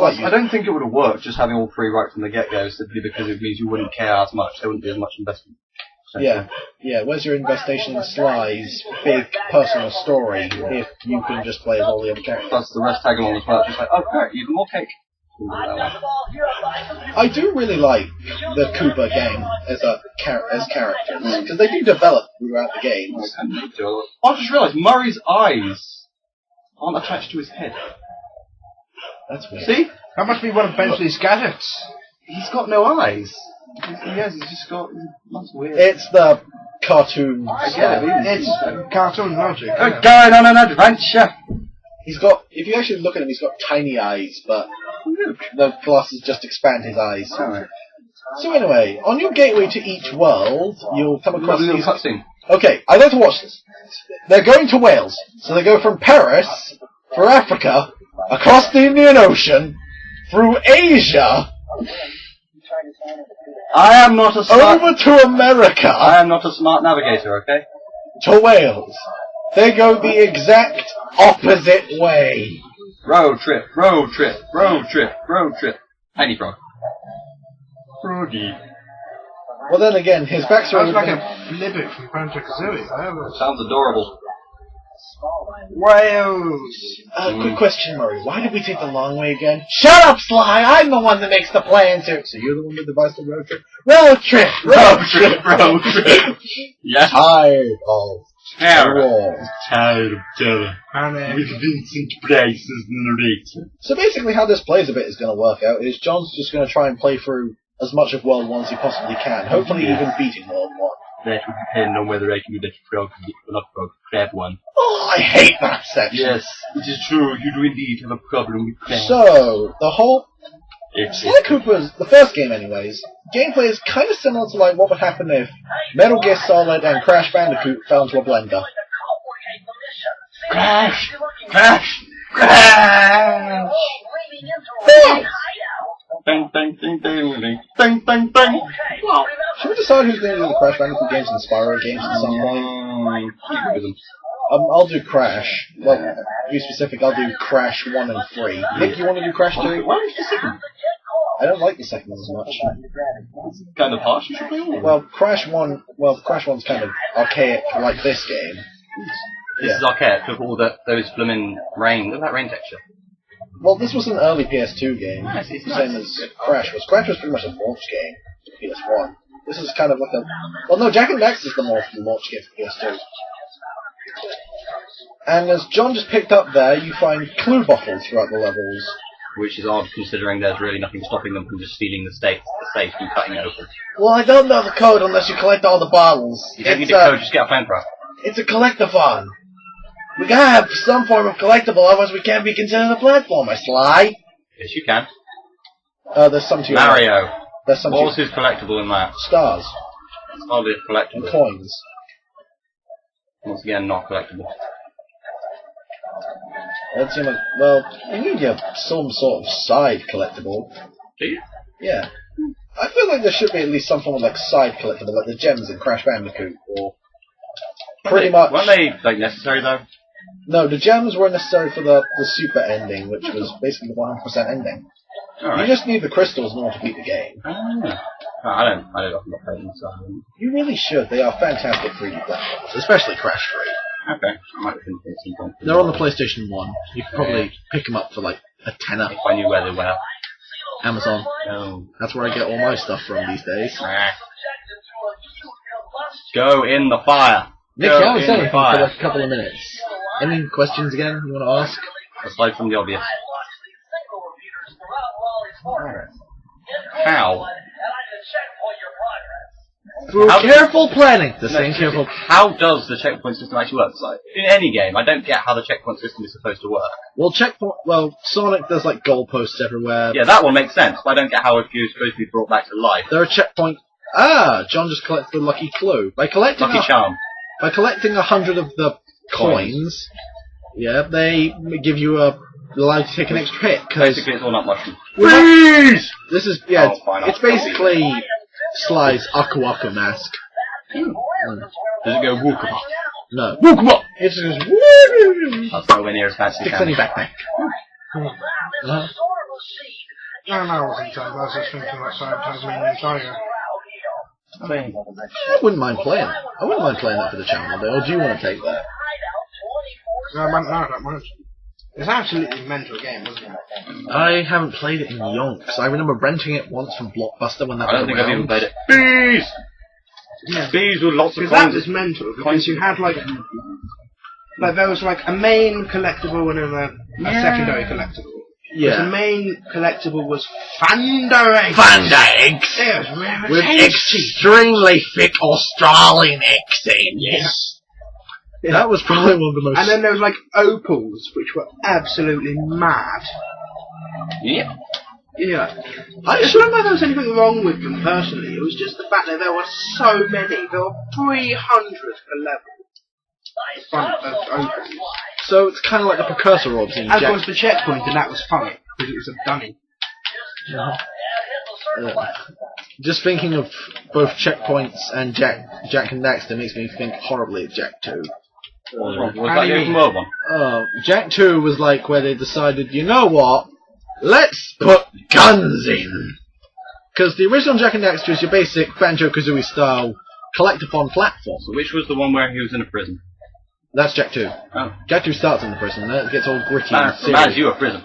I don't think it would have worked just having all 3 right from the get-go, simply because it means you wouldn't care as much. There wouldn't be as much investment. Yeah. Where's your investigation in Sly's big personal story if you can just play as all the other characters? Plus the rest tag along as well. Just like, oh great, even more cake. I do really like the Koopa gang as characters, because they do develop throughout the games. I just realised Murray's eyes aren't attached to his head. That's weird. See? That must be one of Bentley's gadgets. He's got no eyes. He's just got... That's weird. It's the cartoon. It's cartoon logic. We're going on an adventure! He's got... If you actually look at him, he's got tiny eyes, but the glasses just expand his eyes. Alright. So anyway, on your gateway to each world, you'll come across these... cutscene. Okay, I'd like to watch this. They're going to Wales, so they go from Paris, through Africa, across the Indian Ocean, through Asia... I am not a smart... Over to America! I am not a smart navigator, okay? To Wales. They go the exact opposite way. Road trip, road trip, road trip, road trip. Tiny frog. Froggy. Well then again, his backstory... Sounds like a Flibbit from Banjo-Kazooie. Sounds adorable. Wales! Quick question, Murray. Why did we take the long way again? Shut up, Sly! I'm the one that makes the plans here. So you're the one that devised the road trip? Road trip! Road trip! Road trip! Yes. Tired of terror. Tired of terror. With Vincent Price as narrator. So basically how this plays a bit is going to work out is John's just going to try and play through as much of World 1 as he possibly can. Hopefully even beating World 1. That would depend on whether I can do that frog, not frog, crab one. Oh, I hate that section. Yes, it is true. You do indeed have a problem with crabs. So, the whole... Sly Cooper's, the first game anyways, gameplay is kind of similar to like what would happen if Metal Gear Solid and Crash Bandicoot fell into a blender. Crash! Crash! Crash! Bang, bang, bang, bang, bang, bang, bang. Should we decide who's going to do the Crash Bandicoot games and Spyro games at some point? I'll do Crash. Well, to be specific, I'll do Crash 1 and 3. Nick, you want to do Crash 2? Why don't you do the second? I don't like the second one as much. It's kind of harsh, you should play all. Well, Crash 1's kind of archaic, like this game. This is archaic, with all those blooming rain. Look at that rain texture. Well, this was an early PS2 game, It's same as Crash was. Crash was pretty much a launch game for PS1. This is kind of like a... Well, no, Jak and Daxter's the more launch game for PS2. And as John just picked up there, you find clue bottles throughout the levels. Which is odd, considering there's really nothing stopping them from just stealing the safe and cutting it open. Well, I don't know the code unless you collect all the bottles. You don't need the code, just get a flamethrower. It's a collectathon. We gotta have some form of collectible, otherwise we can't be considered a platformer, Sly. Yes, you can. There's some to your Mario. Right. There's some what was his collectible in that? Stars. It's hardly a collectible. And coins. Once again, not collectible. That seems like, well, you need some sort of side collectible. Do you? Yeah. I feel like there should be at least some form of like side collectible, like the gems in Crash Bandicoot, or pretty much. Weren't they like necessary though? No, the gems were necessary for the super ending, which was basically the 100% ending. Right. You just need the crystals in order to beat the game. I don't often play them, so... You really should. They are fantastic 3D platforms, especially Crash 3. Okay, I might think it's some. They're on the PlayStation 1. You could probably pick them up for like a tenner. If I knew where they were. Amazon. No. That's where I get all my stuff from these days. Go in the fire. Nick, you haven't said anything for like a couple of minutes. Any questions again you want to ask? Aside from the obvious. How? Through careful planning. Careful. How does the checkpoint system actually work? Like, in any game, I don't get how the checkpoint system is supposed to work. Well, Sonic does like goalposts everywhere. Yeah, that one makes sense, but I don't get how if you're supposed to be brought back to life. There are checkpoints. John just collected the lucky clue. By collecting Lucky charm. By collecting 100 of the coins, yeah, they give you allow you to take an extra hit. Basically, it's all nut mushroom. Freeze! This is, yeah, fine, it's basically Sly's Aku Aku mask. Does it go whoop? No. Whoop! It just goes woo! That's nowhere near as fancy. Sticks on your backpack. No, I wasn't. I was just thinking about Tasmanian Tiger. I mean, I wouldn't mind playing it. I wouldn't mind playing that for the channel, though. Or do you want to take that? No, I don't mind. It's an absolutely mental game, wasn't it? I haven't played it in yonks. I remember renting it once from Blockbuster when that I was don't think I've around. even played it. Bees! Yeah. Bees with lots of Because that coins. was mental, because you had like there was like a main collectible and then a secondary collectible. Yeah. The main collectible was Thunder Eggs. Thunder eggs! Yes, rare With extremely thick Australian eggs in. Yes. Yeah. That was probably one of the most... And then there was like opals, which were absolutely mad. Yeah. Yeah. I just don't know if there was anything wrong with them personally. It was just the fact that there were so many. There were 300 per level. Of opals. So it's kind of like the precursor orbs in As Jack... was the checkpoint, and that was funny, because it was a dummy. Just thinking of both checkpoints and Jack and Daxter makes me think horribly of Jack 2. What's wrong? Was How that do the you open mean? world one? Jack 2 was like where they decided, you know what? Let's put guns in! Because the original Jack and Daxter is your basic Banjo-Kazooie style collectathon platform. So which was the one where he was in a prison? That's Jack 2. Oh. Jack 2 starts in the prison, then it gets all gritty Man, and from as serious. you a prison.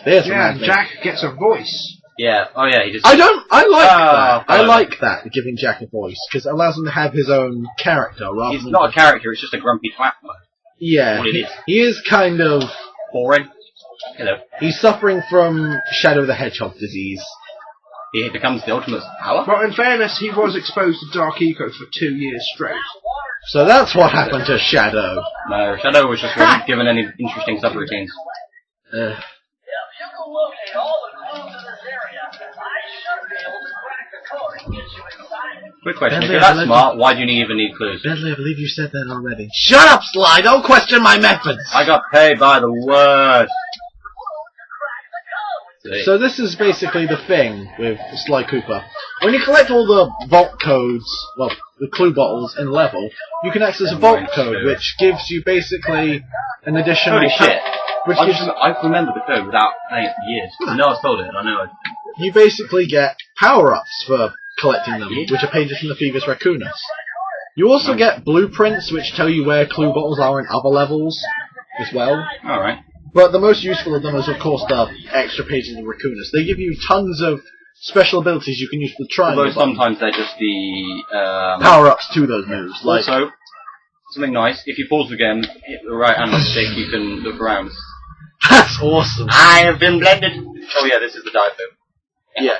There's the Yeah, man and thing. Jack gets a voice. Yeah. Oh yeah, he just... I like that. I fine. like that, giving Jack a voice, because it allows him to have his own character rather He's than... not a character, it's just a grumpy twat. Yeah, what it is. he is kind of... Boring. Hello. He's suffering from Shadow the Hedgehog disease. He becomes the ultimate power. But in fairness, he was exposed to Dark Eco for 2 years straight. So that's what happened to Shadow. No, Shadow was just really given any interesting subroutines. Quick question, if Bentley, you're I that let smart, why do you even need clues? Bentley, I believe you said that already. Shut up, Sly! Don't question my methods! I got paid by the word. See? So this is basically the thing with Sly Cooper. When you collect all the vault codes, well, the clue bottles in level, you can access a vault code, which gives you basically an additional... Holy shit. Which I gives, remember the code without playing it for years. I know I've told it, I know. you basically get power-ups for collecting them, which are pages from the Thievius Raccoonus. You also get blueprints, which tell you where clue bottles are in other levels, as well. Alright. But the most useful of them is, of course, the extra pages of Raccoonus. They give you tons of special abilities you can use for the triangle Although button. sometimes they're just the... Power-ups to those moves. Like, Also, something nice, if you pause the game, hit the right hand stick, you can look around. that's awesome. I have been blended! Oh yeah, this is the dive move. Yeah.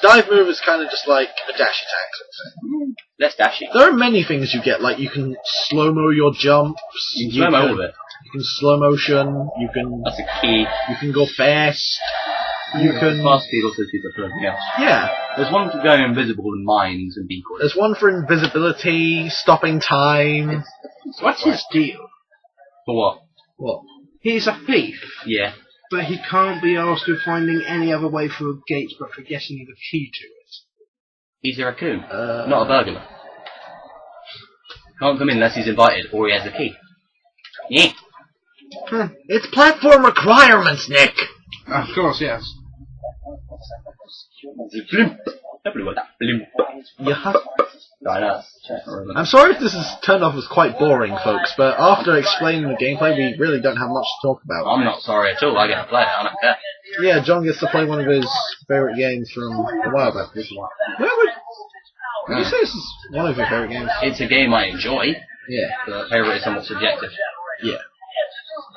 Dive move is kind of just like a dash attack sort of thing. Less dashy. There are many things you get, like you can slow-mo your jumps. You can slow all of it. You can slow motion. You can. That's a key. You can go fast. You can. Fast speed also sees for everything else. Yeah. There's one for going invisible in mines and decoys. There's one for invisibility, stopping time. What's his deal? For what? What? He's a thief, Yeah. but he can't be asked of finding any other way through a gate but for getting the key to it. He's a raccoon, not a burglar. Can't come in unless he's invited or he has a key. Yeah. It's platform requirements, Nick. Of course, yes. Blimp. Definitely want that. Blimp. Yeah. I know. I'm sorry if this is turned off as quite boring, folks, but after explaining the gameplay, we really don't have much to talk about. I'm not sorry at all. I get to play it. I don't care. Yeah, John gets to play one of his favourite games from a while back. Where would you say this is one of your favourite games? It's a game I enjoy. Yeah. But favourite is somewhat subjective. Yeah.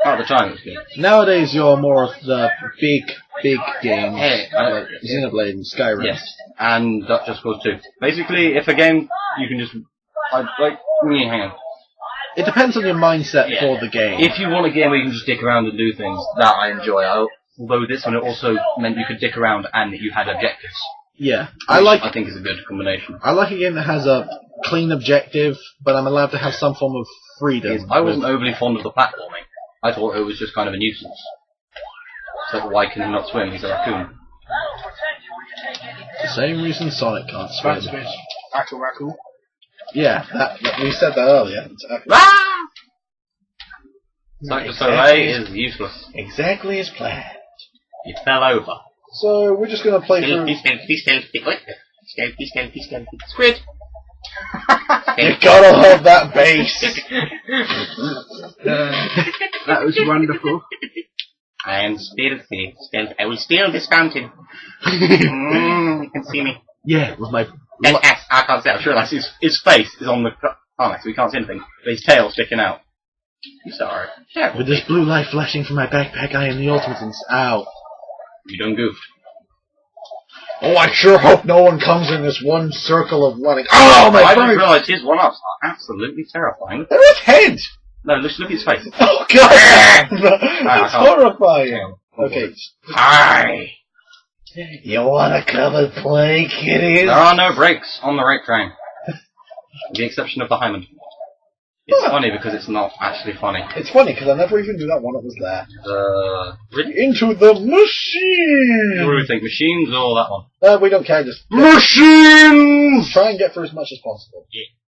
At the time, it was good. Nowadays, you're more of the big games, Hey, like Xenoblade and Skyrim. Yes, and that Just Cause 2. Basically, if a game, you can just... hang on. It depends on your mindset Yeah. for the game. If you want a game where you can just dick around and do things, that I enjoy. Although this one, it also meant you could dick around and you had objectives. Yeah. Which I think is a good combination. I like a game that has a clean objective, but I'm allowed to have some form of freedom. I wasn't overly fond of the platforming. I thought it was just kind of a nuisance. So why can he not swim? He's a raccoon. The same reason Sonic can't swim. That's a bit Akuraku. Yeah, we said that earlier. Cirque du Soleil is useless. Exactly as planned. You fell over. So we're just gonna play through. Stealthy. Squid. You gotta love that bass. That was wonderful. I am stealthy. I will steal this fountain. You can see me. Yeah, with my... Yes, I can't see. I'm sure that's his face is on the comic, so we can't see anything. But his tail sticking out. You saw it. Yeah. With this blue light flashing from my backpack, I am the ultimate Ow. You done goofed. Oh, I sure hope no one comes in this one circle of running. Oh, my I God! didn't realise his one-ups are absolutely terrifying. They're his head! No, look at his face. Oh, God! It's horrifying. Okay. Hi! You wanna come and play, kiddies? There are no brakes on the rape train. With the exception of the hymen. It's funny because it's not actually funny. It's funny because I never even knew that one it was there. Really? Into the machine! What do we think? Machines or that one? We don't care, just... Machines! Try and get through as much as possible. Yeah.